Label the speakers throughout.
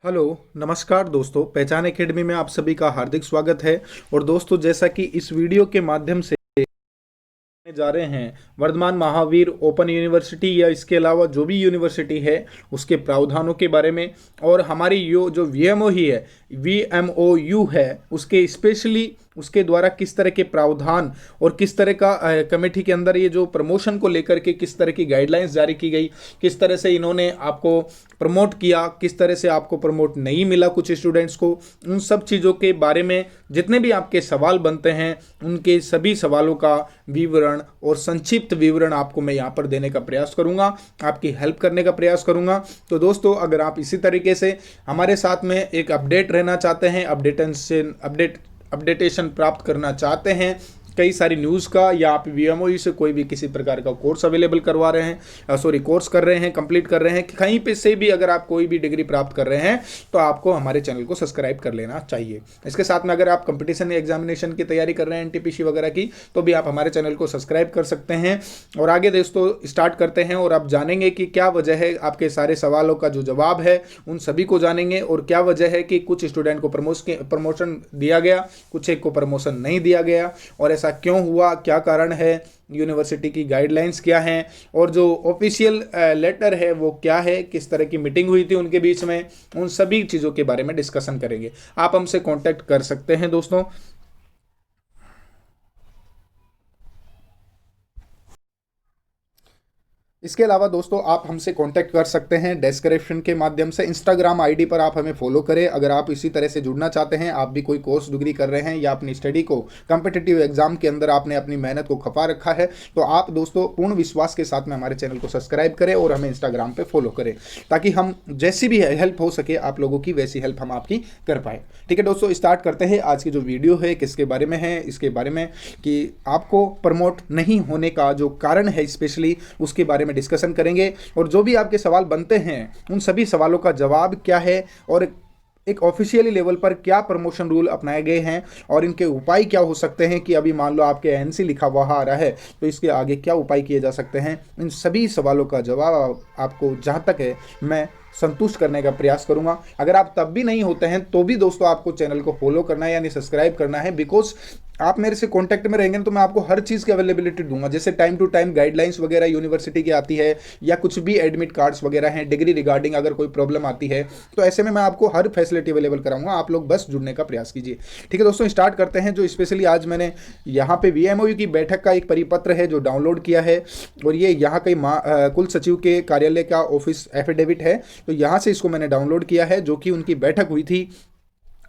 Speaker 1: Hello, नमस्कार दोस्तों। पहचान एकेडमी में आप सभी का हार्दिक स्वागत है। और दोस्तों, जैसा कि इस वीडियो के माध्यम से जा रहे हैं वर्धमान महावीर ओपन यूनिवर्सिटी या इसके अलावा जो भी यूनिवर्सिटी है उसके प्रावधानों के बारे में, और हमारी यो जो वीएमओ ही है, वीएमओयू है, उसके स्पेशली उसके द्वारा किस तरह के प्रावधान और किस तरह का कमेटी के अंदर ये जो प्रमोशन को लेकर के किस तरह की गाइडलाइंस जारी की गई, किस तरह से इन्होंने आपको प्रमोट किया, किस तरह से आपको प्रमोट नहीं मिला कुछ स्टूडेंट्स को, उन सब चीज़ों के बारे में जितने भी आपके सवाल बनते हैं उनके सभी सवालों का विवरण और संक्षिप्त विवरण आपको मैं यहाँ पर देने का प्रयास करूँगा, आपकी हेल्प करने का प्रयास करूँगा। तो दोस्तों, अगर आप इसी तरीके से हमारे साथ में एक अपडेट रहना चाहते हैं, अपडेटेशन प्राप्त करना चाहते हैं कई सारी न्यूज़ का, या आप वीएमओई से कोई भी किसी प्रकार का कोर्स अवेलेबल करवा रहे हैं, कोर्स कर रहे हैं, कंप्लीट कर रहे हैं, कहीं पे से भी अगर आप कोई भी डिग्री प्राप्त कर रहे हैं तो आपको हमारे चैनल को सब्सक्राइब कर लेना चाहिए। इसके साथ में अगर आप कंपटीशन एग्जामिनेशन की तैयारी कर रहे हैं एनटीपीसी वगैरह की, तो भी आप हमारे चैनल को सब्सक्राइब कर सकते हैं। और आगे दोस्तों स्टार्ट करते हैं, और आप जानेंगे कि क्या वजह है, आपके सारे सवालों का जो जवाब है उन सभी को जानेंगे, और क्या वजह है कि कुछ स्टूडेंट को प्रमोशन दिया गया, कुछ एक को प्रमोशन नहीं दिया गया, और ऐसा क्यों हुआ, क्या कारण है, यूनिवर्सिटी की गाइडलाइंस क्या हैं, और जो ऑफिशियल लेटर है वो क्या है, किस तरह की मीटिंग हुई थी उनके बीच में, उन सभी चीज़ों के बारे में डिस्कशन करेंगे। आप हमसे कांटेक्ट कर सकते हैं दोस्तों। इसके अलावा दोस्तों, आप हमसे कांटेक्ट कर सकते हैं डिस्क्रिप्शन के माध्यम से, इंस्टाग्राम आईडी पर आप हमें फॉलो करें। अगर आप इसी तरह से जुड़ना चाहते हैं, आप भी कोई कोर्स डिग्री कर रहे हैं या अपनी स्टडी को कॉम्पिटिटिव एग्जाम के अंदर आपने अपनी मेहनत को खपा रखा है, तो आप दोस्तों पूर्ण विश्वास के साथ में हमारे चैनल को सब्सक्राइब करें और हमें इंस्टाग्राम पर फॉलो करें, ताकि हम जैसी भी हेल्प हो सके आप लोगों की वैसी हेल्प हम आपकी कर पाए। ठीक है दोस्तों, स्टार्ट करते हैं। आज की जो वीडियो है किसके बारे में है, इसके बारे में कि आपको प्रमोट नहीं होने का जो कारण है स्पेशली उसके बारे में डिस्कशन करेंगे, और जो भी आपके सवाल बनते हैं उन सभी सवालों का जवाब क्या है, और एक ऑफिशियली लेवल पर क्या प्रमोशन रूल अपनाए गए हैं, और इनके उपाय क्या हो सकते हैं कि अभी मान लो आपके एनसी लिखा हुआ आ रहा है तो इसके आगे क्या उपाय किए जा सकते हैं। इन सभी सवालों का जवाब आपको जहां तक है मैं संतुष्ट करने का प्रयास करूंगा। अगर आप तब भी नहीं होते हैं तो भी दोस्तों आपको चैनल को फॉलो करना है, यानी सब्सक्राइब करना है, बिकॉज आप मेरे से कांटेक्ट में रहेंगे तो मैं आपको हर चीज़ की अवेलेबिलिटी दूंगा। जैसे टाइम टू टाइम गाइडलाइंस वगैरह यूनिवर्सिटी की आती है, या कुछ भी एडमिट कार्ड्स वगैरह हैं डिग्री रिगार्डिंग, अगर कोई प्रॉब्लम आती है तो ऐसे में मैं आपको हर फैसिलिटी अवेलेबल कराऊंगा। आप लोग बस जुड़ने का प्रयास कीजिए। ठीक है दोस्तों, स्टार्ट करते हैं। जो स्पेशली आज मैंने यहाँ पे वीएमओयू की बैठक का एक परिपत्र है जो डाउनलोड किया है, और ये यहाँ कई कुल सचिव के कार्यालय का ऑफिस एफिडेविट है, तो यहाँ से इसको मैंने डाउनलोड किया है, जो कि उनकी बैठक हुई थी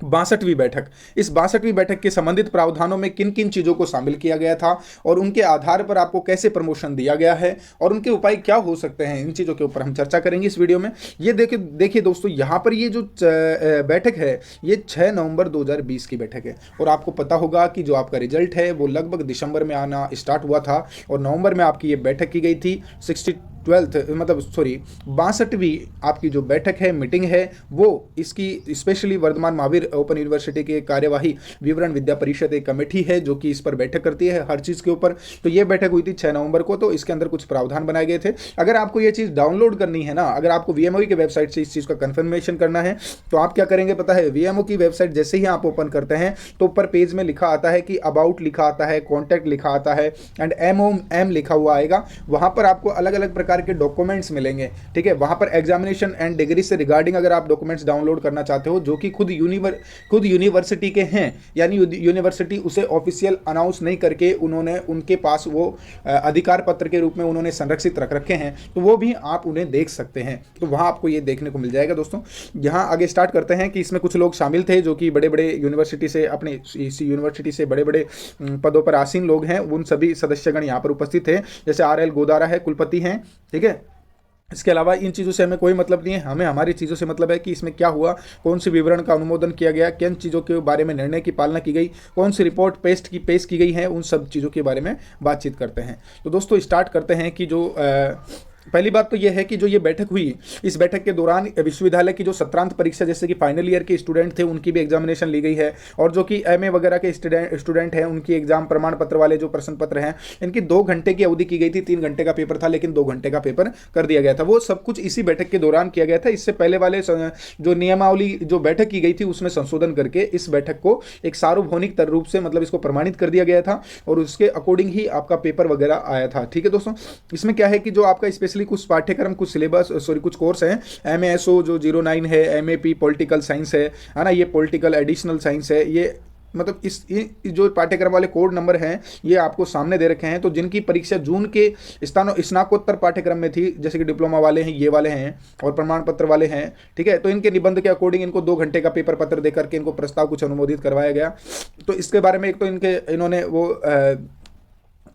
Speaker 1: 62वीं बैठक। इस 62वीं बैठक के संबंधित प्रावधानों में किन किन चीज़ों को शामिल किया गया था, और उनके आधार पर आपको कैसे प्रमोशन दिया गया है, और उनके उपाय क्या हो सकते हैं, इन चीज़ों के ऊपर हम चर्चा करेंगे इस वीडियो में। ये देखिए दोस्तों, यहाँ पर ये जो बैठक है ये 6 नवंबर 2020 की बैठक है, और आपको पता होगा कि जो आपका रिजल्ट है वो लगभग दिसंबर में आना स्टार्ट हुआ था, और नवंबर में आपकी ये बैठक की गई थी। 62वीं आपकी जो बैठक है, मीटिंग है, वो इसकी specially Vardhman Mahaveer open university के कार्यवाही विवरण विद्या परिषद एक कमेटी है जो कि इस पर बैठक करती है हर चीज़ के ऊपर। तो ये बैठक हुई थी 6 नवंबर को, तो इसके अंदर कुछ प्रावधान बनाए गए थे। अगर आपको ये चीज़ डाउनलोड करनी है ना, अगर आपको वीएमओ की वेबसाइट से इस चीज़ का कंफर्मेशन करना है, तो आप क्या करेंगे पता है, वीएमओ की वेबसाइट जैसे ही आप ओपन करते हैं तो ऊपर पेज में लिखा आता है कि अबाउट लिखा आता है, कॉन्टैक्ट लिखा आता है, एंड एम लिखा हुआ आएगा। वहाँ पर आपको अलग अलग प्रकार के डॉक्यूमेंट्स मिलेंगे। ठीक है, वहां पर एग्जामिनेशन एंड डिग्री से रिगार्डिंग अगर आप डॉक्यूमेंट्स डाउनलोड करना चाहते हो, जो कि खुद यूनिवर्सिटी के हैं, यानी यूनिवर्सिटी उसे ऑफिशियल अनाउंस नहीं करके उन्होंने उनके पास वो अधिकार पत्र के रूप में उन्होंने संरक्षित रख रखे हैं, तो वो भी आप उन्हें देख सकते हैं। तो वहां आपको ये देखने को मिल जाएगा दोस्तों। यहाँ आगे स्टार्ट करते हैं कि इसमें कुछ लोग शामिल थे जो कि बड़े बड़े यूनिवर्सिटी से, अपने इस यूनिवर्सिटी से बड़े बड़े पदों पर आसीन लोग हैं, उन सभी सदस्यगण यहाँ पर उपस्थित थे। जैसे RL गोदारा है, कुलपति हैं। ठीक है, इसके अलावा इन चीज़ों से हमें कोई मतलब नहीं है, हमें हमारी चीज़ों से मतलब है कि इसमें क्या हुआ, कौन सी विवरण का अनुमोदन किया गया, किन चीज़ों के बारे में निर्णय की पालना की गई, कौन सी रिपोर्ट पेश की गई है, उन सब चीज़ों के बारे में बातचीत करते हैं। तो दोस्तों स्टार्ट करते हैं कि जो पहली बात तो यह है कि जो ये बैठक हुई, इस बैठक के दौरान विश्वविद्यालय की जो सत्रांत परीक्षा जैसे कि फाइनल ईयर के स्टूडेंट थे उनकी भी एग्जामिनेशन ली गई है, और जो कि एमए वगैरह के स्टूडेंट हैं उनकी एग्जाम प्रमाण पत्र वाले जो प्रश्न पत्र हैं इनकी 2 घंटे की अवधि की गई थी। 3 घंटे का पेपर था लेकिन 2 घंटे का पेपर कर दिया गया था। वो सब कुछ इसी बैठक के दौरान किया गया था। इससे पहले वाले जो नियमावली जो बैठक की गई थी उसमें संशोधन करके इस बैठक को एक सार्वभौमिक रूप से मतलब इसको प्रमाणित कर दिया गया था, और उसके अकॉर्डिंग ही आपका पेपर वगैरह आया था। ठीक है दोस्तों, इसमें क्या है कि जो आपका स्पेशली कुछ पाठ्यक्रम, कुछ सिलेबस, सॉरी कुछ कोर्स हैं, एमएसओ जो 09 है, एमएपी पॉलिटिकल साइंस है ना, ये पॉलिटिकल एडिशनल साइंस है, ये मतलब जो पाठ्यक्रम वाले कोड नंबर हैं ये आपको सामने दे रखे हैं। तो जिनकी परीक्षा जून के स्नातकोत्तर पाठ्यक्रम में थी, जैसे कि डिप्लोमा वाले हैं, ये वाले हैं, और प्रमाण पत्र वाले हैं, ठीक है, तो इनके निबंध के अकॉर्डिंग इनको 2 घंटे का पेपर पत्र देकर के इनको प्रस्ताव कुछ अनुमोदित करवाया गया। तो इसके बारे में एक तो इन्होंने वो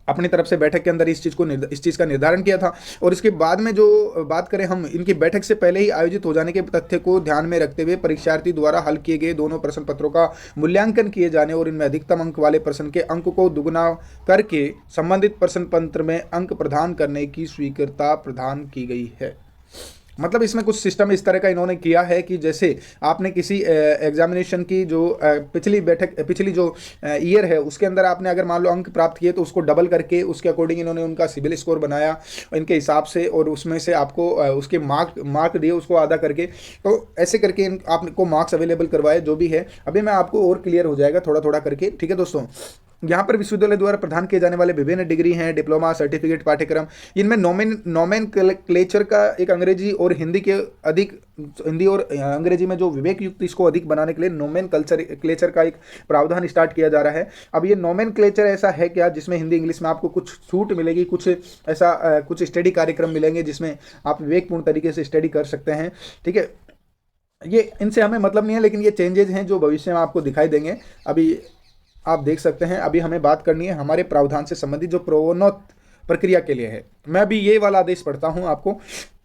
Speaker 1: अपनी तरफ से बैठक के अंदर इस चीज़ का निर्धारण किया था। और इसके बाद में जो बात करें हम, इनकी बैठक से पहले ही आयोजित हो जाने के तथ्य को ध्यान में रखते हुए परीक्षार्थी द्वारा हल किए गए दोनों प्रश्न पत्रों का मूल्यांकन किए जाने और इनमें अधिकतम अंक वाले प्रश्न के अंक को दुगना करके संबंधित प्रश्न पत्र में अंक प्रदान करने की स्वीकृति प्रदान की गई है। मतलब इसमें कुछ सिस्टम इस तरह का इन्होंने किया है कि जैसे आपने किसी एग्जामिनेशन की जो पिछली जो ईयर है उसके अंदर आपने अगर मान लो अंक प्राप्त किए तो उसको डबल करके उसके अकॉर्डिंग इन्होंने उनका सिबिल स्कोर बनाया इनके हिसाब से, और उसमें से आपको उसके मार्क दिए उसको आधा करके, तो ऐसे करके आपको मार्क्स अवेलेबल करवाए जो भी है। अभी मैं आपको और क्लियर हो जाएगा थोड़ा थोड़ा करके। ठीक है दोस्तों, यहाँ पर विश्वविद्यालय द्वारा प्रदान किए जाने वाले विभिन्न डिग्री हैं, डिप्लोमा, सर्टिफिकेट, पाठ्यक्रम, इनमें नोमेनक्लेचर का एक अंग्रेजी और हिंदी और अंग्रेजी में जो विवेक युक्त इसको अधिक बनाने के लिए नोमेनक्लेचर का एक प्रावधान स्टार्ट किया जा रहा है। अब ये नोमेनक्लेचर ऐसा है क्या जिसमें हिंदी इंग्लिश में आपको कुछ छूट मिलेगी, कुछ ऐसा कुछ स्टडी कार्यक्रम मिलेंगे जिसमें आप विवेकपूर्ण तरीके से स्टडी कर सकते हैं। ठीक है, ये इनसे हमें मतलब नहीं है, लेकिन ये चेंजेज हैं जो भविष्य में आपको दिखाई देंगे। अभी आप देख सकते हैं, अभी हमें बात करनी है हमारे प्रावधान से संबंधित जो प्रोन्नत प्रक्रिया के लिए है। मैं अभी ये वाला आदेश पढ़ता हूं आपको।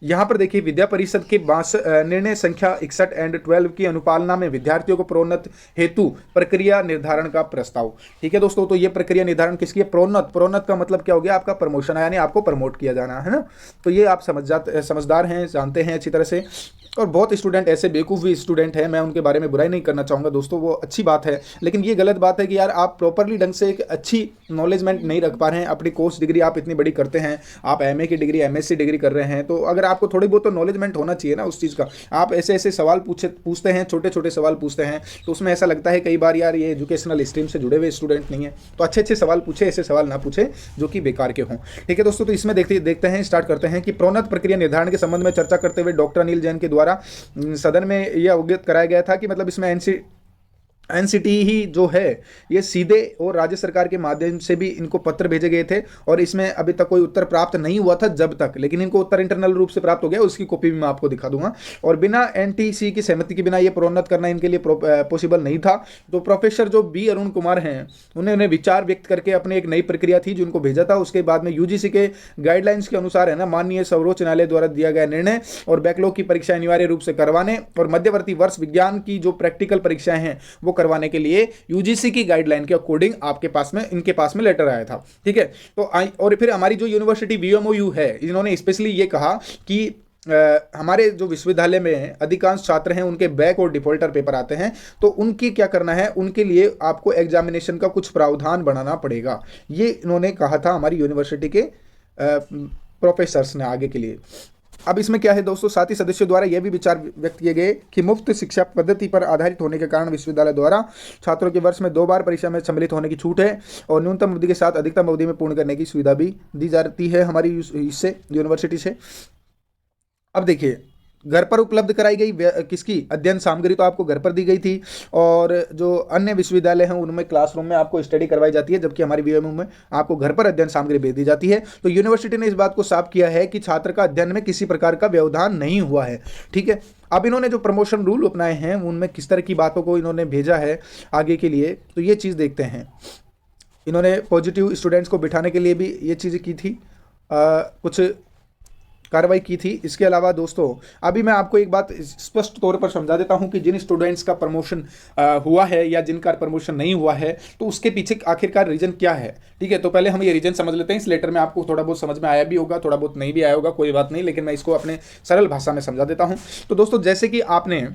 Speaker 1: यहाँ पर देखिए, विद्या परिषद के निर्णय संख्या 61 एंड 12 की अनुपालना में विद्यार्थियों को प्रोन्नत हेतु प्रक्रिया निर्धारण का प्रस्ताव। ठीक है दोस्तों, तो ये प्रक्रिया निर्धारण किसकी है? प्रोन्नत का मतलब क्या हो गया? आपका प्रमोशन है, यानी आपको प्रमोट किया जाना है ना। तो ये आप समझदार हैं, जानते हैं अच्छी तरह से। और बहुत स्टूडेंट ऐसे बेवकूफ़ भी स्टूडेंट हैं, मैं उनके बारे में बुराई नहीं करना चाहूँगा दोस्तों, वो अच्छी बात है, लेकिन ये गलत बात है कि यार आप प्रॉपरली ढंग से एक अच्छी नॉलेजमेंट नहीं रख पा रहे हैं। अपनी कोर्स डिग्री आप इतनी बड़ी करते हैं, आप एमए की डिग्री, एमएससी डिग्री कर रहे हैं, तो अगर आपको थोड़ी बहुत तो नॉलेजमेंट होना चाहिए ना उस चीज़ का। आप ऐसे ऐसे सवाल पूछते हैं, छोटे छोटे सवाल पूछते हैं, तो उसमें ऐसा लगता है कई बार यार ये एजुकेशनल स्ट्रीम से जुड़े हुए स्टूडेंट नहीं है। तो अच्छे अच्छे सवाल पूछे, ऐसे सवाल ना पूछे जो कि बेकार के हों। ठीक है दोस्तों, तो इसमें देखते हैं, स्टार्ट करते हैं कि प्रोन्नत प्रक्रिया निर्धारण के संबंध में चर्चा करते हुए डॉक्टर अनिल जैन के द्वारा सदन में यह अवगत कराया गया था कि मतलब इसमें एनसीटी ही जो है ये सीधे और राज्य सरकार के माध्यम से भी इनको पत्र भेजे गए थे, और इसमें अभी तक कोई उत्तर प्राप्त नहीं हुआ था जब तक, लेकिन इनको उत्तर इंटरनल रूप से प्राप्त हो गया, उसकी कॉपी भी मैं आपको दिखा दूंगा। और बिना एनटीसी की सहमति के बिना ये प्रोन्नत करना इनके लिए पॉसिबल नहीं था। तो प्रोफेसर जो बी अरुण कुमार हैं उन्होंने विचार व्यक्त करके अपने एक नई प्रक्रिया थी जो उनको भेजा था। उसके बाद में यूजीसी के गाइडलाइंस के अनुसार है ना, माननीय सर्वोच्च न्यायालय द्वारा दिया गया निर्णय और बैकलॉग की परीक्षा अनिवार्य रूप से करवाने और मध्यवर्ती वर्ष विज्ञान की जो प्रैक्टिकल परीक्षाएं हैं वो करवाने के लिए यूजीसी की गाइडलाइन के अकॉर्डिंग इनके पास में लेटर आया था। ठीक है, तो और फिर हमारी जो यूनिवर्सिटी वीएमओयू है, इन्होंने स्पेशली ये कहा कि हमारे जो विश्वविद्यालय में अधिकांश छात्र हैं उनके बैक और डिफॉल्टर पेपर आते हैं, तो उनकी क्या करना है, उनके लिए आपको एग्जामिनेशन का कुछ प्रावधान बनाना पड़ेगा। ये इन्होंने कहा था हमारी यूनिवर्सिटी के प्रोफेसर्स ने आगे के लिए। अब इसमें क्या है दोस्तों, साथ ही सदस्यों द्वारा यह भी विचार व्यक्त किए गए कि मुफ्त शिक्षा पद्धति पर आधारित होने के कारण विश्वविद्यालय द्वारा छात्रों के वर्ष में 2 बार परीक्षा में सम्मिलित होने की छूट है, और न्यूनतम अवधि के साथ अधिकतम अवधि में पूर्ण करने की सुविधा भी दी जाती है हमारी इससे यूनिवर्सिटी से। अब देखिए, घर पर उपलब्ध कराई गई किसकी अध्ययन सामग्री तो आपको घर पर दी गई थी, और जो अन्य विश्वविद्यालय हैं उनमें क्लासरूम में आपको स्टडी करवाई जाती है, जबकि हमारी वीएमयू में आपको घर पर अध्ययन सामग्री भेज दी जाती है। तो यूनिवर्सिटी ने इस बात को साफ किया है कि छात्र का अध्ययन में किसी प्रकार का व्यवधान नहीं हुआ है। ठीक है, अब इन्होंने जो प्रमोशन रूल अपनाए हैं उनमें किस तरह की बातों को इन्होंने भेजा है आगे के लिए, तो ये चीज़ देखते हैं। इन्होंने पॉजिटिव स्टूडेंट्स को बिठाने के लिए भी ये चीज़ें की थी, कुछ कार्रवाई की थी। इसके अलावा दोस्तों अभी मैं आपको एक बात स्पष्ट तौर पर समझा देता हूं कि जिन स्टूडेंट्स का प्रमोशन हुआ है या जिनका प्रमोशन नहीं हुआ है तो उसके पीछे आखिरकार रीजन क्या है। ठीक है, तो पहले हम ये रीजन समझ लेते हैं। इस लेटर में आपको थोड़ा बहुत समझ में आया भी होगा, थोड़ा बहुत नहीं भी आया होगा, कोई बात नहीं, लेकिन मैं इसको अपने सरल भाषा में समझा देता हूं। तो दोस्तों जैसे कि आपने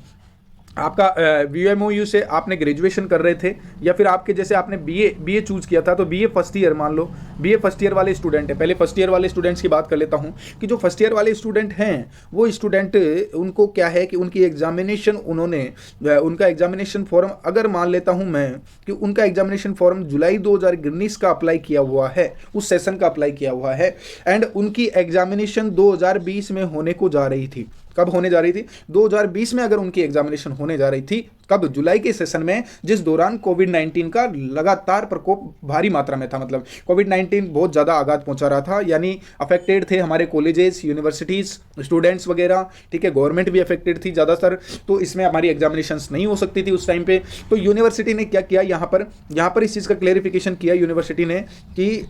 Speaker 1: आपका VMOU से आपने ग्रेजुएशन कर रहे थे या फिर आपके जैसे आपने बीए चूज किया था, तो बीए फर्स्ट ईयर मान लो, बीए फर्स्ट ईयर वाले स्टूडेंट है। पहले फर्स्ट ईयर वाले स्टूडेंट्स की बात कर लेता हूं कि जो फर्स्ट ईयर वाले स्टूडेंट हैं वो स्टूडेंट उनको क्या है कि उनकी एग्जामिनेशन उनका एग्जामिनेशन फॉर्म, अगर मान लेता हूं मैं कि उनका एग्जामिनेशन फॉर्म जुलाई 2019 का अप्लाई किया हुआ है, उस सेशन का अप्लाई किया हुआ है, एंड उनकी एग्जामिनेशन 2020 में होने को जा रही थी। कब होने जा रही थी? 2020 में अगर उनकी एग्जामिनेशन होने जा रही थी, कब? जुलाई के सेशन में, जिस दौरान कोविड-19 का लगातार प्रकोप भारी मात्रा में था। मतलब कोविड-19 बहुत ज़्यादा आघात पहुंचा रहा था, यानी अफेक्टेड थे हमारे कॉलेजेस, यूनिवर्सिटीज़, स्टूडेंट्स वगैरह। ठीक है, गवर्नमेंट भी अफेक्टेड थी ज़्यादातर, तो इसमें हमारी एग्जामिनेशंस नहीं हो सकती थी उस टाइम पे। तो यूनिवर्सिटी ने क्या किया, यहाँ पर इस चीज़ का क्लेरिफिकेशन किया यूनिवर्सिटी ने कि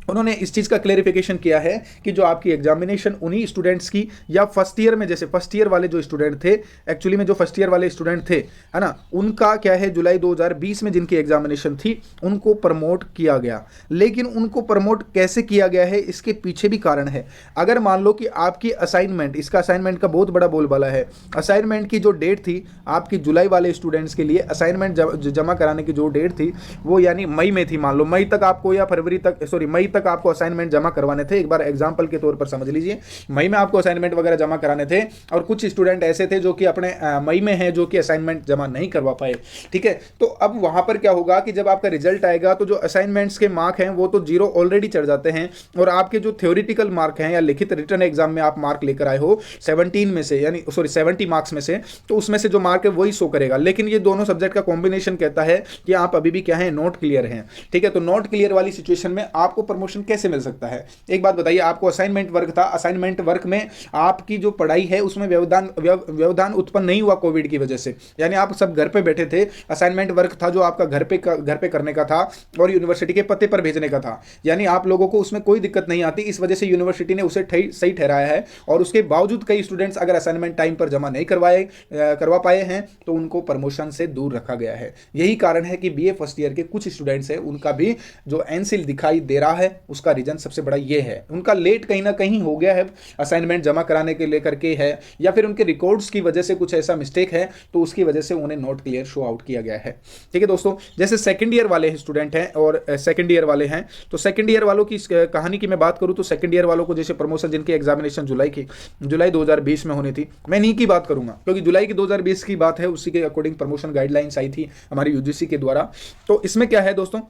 Speaker 1: उन्होंने इस चीज़ का क्लेरिफिकेशन किया है कि जो आपकी एग्जामिनेशन उन्हीं स्टूडेंट्स की, या फर्स्ट ईयर में, जैसे फर्स्ट ईयर वाले जो स्टूडेंट थे, एक्चुअली में जो फर्स्ट ईयर वाले स्टूडेंट थे, है ना, उनका क्या है, जुलाई 2020 में जिनकी एग्जामिनेशन थी उनको प्रमोट किया गया। लेकिन उनको प्रमोट कैसे किया गया है, इसके पीछे भी कारण है। अगर मान लो कि आपकी असाइनमेंट, इसका असाइनमेंट का बहुत बड़ा बोलबाला है, असाइनमेंट की जो डेट थी आपकी जुलाई वाले स्टूडेंट्स के लिए, असाइनमेंट जमा कराने की जो डेट थी वो यानी मई में थी। मान लो मई तक आपको, या फरवरी तक, सॉरी मई तक आपको असाइनमेंट जमा करवाने थे। एक बार एग्जांपल के तौर पर समझ लीजिए, मई में आपको असाइनमेंट वगैरह जमा कराने थे और कुछ स्टूडेंट ऐसे थे जो कि अपने मई में हैं, जो कि असाइनमेंट जमा नहीं करवा पाए। ठीक है, तो अब वहां पर क्या होगा कि जब आपका रिजल्ट आएगा तो जो असाइनमेंट्स के मार्क हैं वो तो जीरो ऑलरेडी चढ़ जाते हैं, और आपके जो थ्योरेटिकल मार्क हैं या लिखित रिटर्न एग्जाम में आप मार्क लेकर आए हो 17 में से, यानी सॉरी 70 मार्क्स में से, तो उसमें से जो मार्क है वही शो करेगा। लेकिन ये दोनों सब्जेक्ट का कॉम्बिनेशन कहता है कि आप अभी भी क्या है, नॉट क्लियर हैं। ठीक है, तो नॉट क्लियर वाली सिचुएशन में आपको प्रमोशन कैसे मिल सकता है? एक बात बताइए, आपको असाइनमेंट वर्क था, असाइनमेंट वर्क में आपकी जो पढ़ाई है उसमें व्यवधान उत्पन्न नहीं हुआ कोविड की वजह से, यानी आप सब घर पे बैठे थे। असाइनमेंट वर्क था जो आपका घर पे करने का था और यूनिवर्सिटी के पते पर भेजने का था, यानी आप लोगों को उसमें कोई दिक्कत नहीं आती। इस वजह से यूनिवर्सिटी ने उसे सही ठहराया है, और उसके बावजूद कई स्टूडेंट्स अगर असाइनमेंट टाइम पर जमा नहीं करवा पाए हैं तो उनको प्रमोशन से दूर रखा गया है। यही कारण है कि बीए फर्स्ट ईयर के कुछ स्टूडेंट्स हैं, उनका भी जो एनसील दिखाई दे रहा है उसका रीजन सबसे बड़ा ये है, उनका लेट कहीं ना कहीं हो गया है, असाइनमेंट जमा कराने के लेकर के है, या फिर उनके रिकॉर्ड्स की वजह से कुछ ऐसा मिस्टेक है तो उसकी वजह से उन्हें नॉट क्लियर शो आउट किया गया है। ठीक है दोस्तों, जैसे सेकंड ईयर वाले स्टूडेंट हैं और सेकंड ईयर वाले हैं, तो सेकंड ईयर वालों की कहानी की मैं बात करूं तो सेकंड ईयर वालों को जैसे प्रमोशन, जिनकी एग्जामिनेशन जुलाई 2020 में होनी थी, मैं इन्हीं की बात करूंगा क्योंकि जुलाई की 2020 की बात है, उसी के अकॉर्डिंग प्रमोशन गाइडलाइंस आई थी हमारी यूजीसी के द्वारा। तो इसमें क्या है दोस्तों,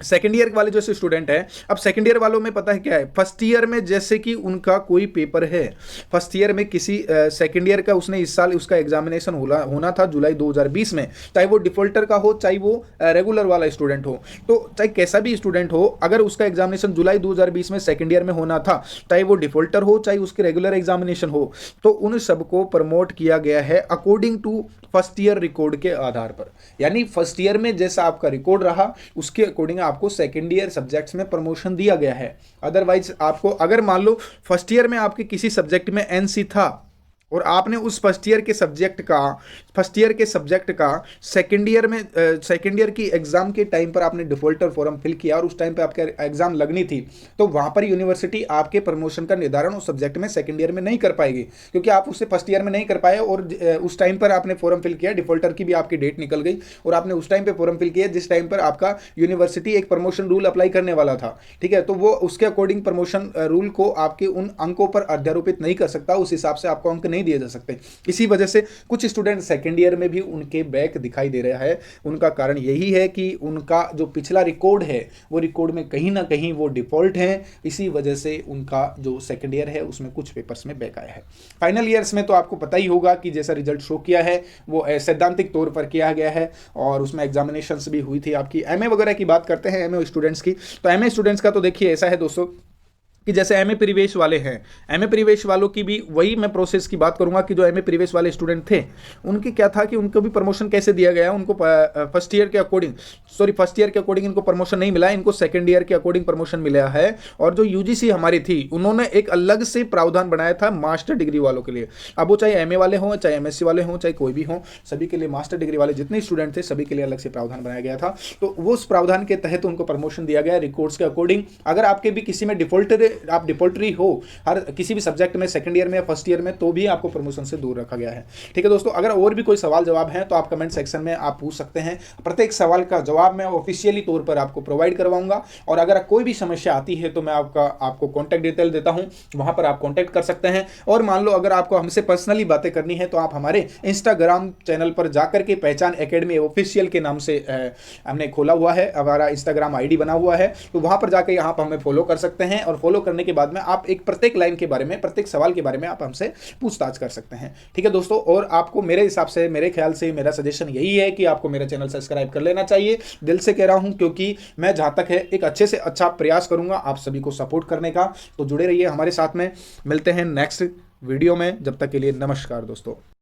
Speaker 1: सेकेंड ईयर वाले जो स्टूडेंट है, अब सेकेंड ईयर वालों में पता है क्या है, फर्स्ट ईयर में जैसे कि उनका कोई पेपर है, फर्स्ट ईयर में किसी सेकेंड ईयर का उसने इस साल उसका एग्जामिनेशन होना था जुलाई 2020 में, चाहे वो डिफॉल्टर का हो चाहे वो रेगुलर वाला स्टूडेंट हो, तो चाहे कैसा भी स्टूडेंट हो, अगर उसका एग्जामिनेशन जुलाई 2020 में सेकेंड ईयर में होना था, चाहे वो डिफॉल्टर हो चाहे उसके रेगुलर एग्जामिनेशन हो, तो उन सबको प्रमोट किया गया है according to first year record के आधार पर। यानी फर्स्ट ईयर में जैसा आपका रिकॉर्ड रहा उसके अकॉर्डिंग आपको सेकेंड ईयर सब्जेक्ट्स में प्रमोशन दिया गया है। अदरवाइज आपको, अगर मान लो फर्स्ट ईयर में आपके किसी सब्जेक्ट में एनसी था और आपने उस फर्स्ट ईयर के सब्जेक्ट का सेकेंड ईयर की एग्जाम के टाइम पर आपने डिफॉल्टर फॉर्म फिल किया और उस टाइम पे आपके एग्जाम लगनी थी, तो वहां पर यूनिवर्सिटी आपके प्रमोशन का निर्धारण उस सब्जेक्ट में सेकेंड ईयर में नहीं कर पाएगी, क्योंकि आप उसे फर्स्ट ईयर में नहीं कर पाए और उस टाइम पर आपने फॉर्म फिल किया, डिफॉल्टर की भी आपकी डेट निकल गई और आपने उस टाइम पर फॉर्म फिल किया जिस टाइम पर आपका यूनिवर्सिटी एक प्रमोशन रूल अप्लाई करने वाला था। ठीक है, तो वो उसके अकॉर्डिंग प्रमोशन रूल को आपके उन अंकों पर अध्यारोपित नहीं कर सकता, उस हिसाब से आपको अंक नहीं दिए जा सकते। इसी वजह से कुछ स्टूडेंट सेकेंड ईयर में भी उनके बैक दिखाई दे रहा है। उनका कारण यही है कि उनका जो पिछला रिकॉर्ड है वो रिकॉर्ड में कहीं ना कहीं वो डिफॉल्ट है, इसी वजह से उनका जो सेकेंड ईयर है उसमें कुछ पेपर्स में बैक आया है। फाइनल ईयर्स में तो आपको पता ही होगा कि जैसा रिजल्ट शो किया है वो सैद्धांतिक तौर पर किया गया है और उसमें एग्जामिनेशंस भी हुई थी। आपकी एमए वगैरह की बात करते हैं, एमए स्टूडेंट्स की, तो एमए स्टूडेंट्स का तो देखिए ऐसा है दोस्तों कि जैसे एमए परिवेश वाले हैं, एमए परिवेश वालों की भी वही मैं प्रोसेस की बात करूंगा कि जो एमए परिवेश वाले स्टूडेंट थे उनकी क्या था कि उनको भी प्रमोशन कैसे दिया गया, उनको फर्स्ट ईयर के अकॉर्डिंग, सॉरी फर्स्ट ईयर के अकॉर्डिंग इनको प्रमोशन नहीं मिला, इनको सेकंड ईयर के अकॉर्डिंग प्रमोशन मिला है। और जो यूजीसी हमारी थी उन्होंने एक अलग से प्रावधान बनाया था मास्टर डिग्री वालों के लिए। अब वो चाहे एमए वाले हों, चाहे एमएससी वाले हों, चाहे कोई भी हों, सभी के लिए मास्टर डिग्री वाले जितने स्टूडेंट थे सभी के लिए अलग से प्रावधान बनाया गया था। तो वो उस प्रावधान के तहत उनको प्रमोशन दिया गया रिकॉर्ड्स के अकॉर्डिंग। अगर आपके भी किसी में आप डिफॉल्टरी हो हर किसी भी सब्जेक्ट में सेकंड ईयर में या फर्स्ट ईयर में, तो भी आपको प्रमोशन से दूर रखा गया है। ठीक है दोस्तों, अगर और भी कोई सवाल जवाब है तो आप कमेंट सेक्शन में आप पूछ सकते हैं। प्रत्येक सवाल का जवाब मैं ऑफिशियली तौर पर आपको प्रोवाइड करवाऊंगा। और अगर कोई भी समस्या आती है तो मैं आपको कॉन्टैक्ट डिटेल देता हूं, वहां पर आप कॉन्टैक्ट कर सकते हैं। और मान लो अगर आपको हमसे पर्सनली बातें करनी है तो आप हमारे इंस्टाग्राम चैनल पर जाकर के पहचान एकेडमी ऑफिशियल के नाम से हमने खोला हुआ है, हमारा इंस्टाग्राम आईडी बना हुआ है, तो वहां पर जाकर यहाँ पर हमें फॉलो कर सकते हैं। और फॉलो करने के बाद में आप एक प्रत्येक लाइन के बारे में, प्रत्येक सवाल के बारे में आप हमसे पूछताछ कर सकते हैं। ठीक है दोस्तों, और आपको मेरे हिसाब से, मेरे ख्याल से मेरा सजेशन यही है कि आपको मेरा चैनल सब्सक्राइब कर लेना चाहिए। दिल से कह रहा हूं, क्योंकि मैं जहां तक है एक अच्छे से अच्छा प्रयास करूंगा आप सभी को सपोर्ट करने का। तो जुड़े रहिए हमारे साथ में, मिलते हैं नेक्स्ट वीडियो में, जब तक के लिए नमस्कार दोस्तों।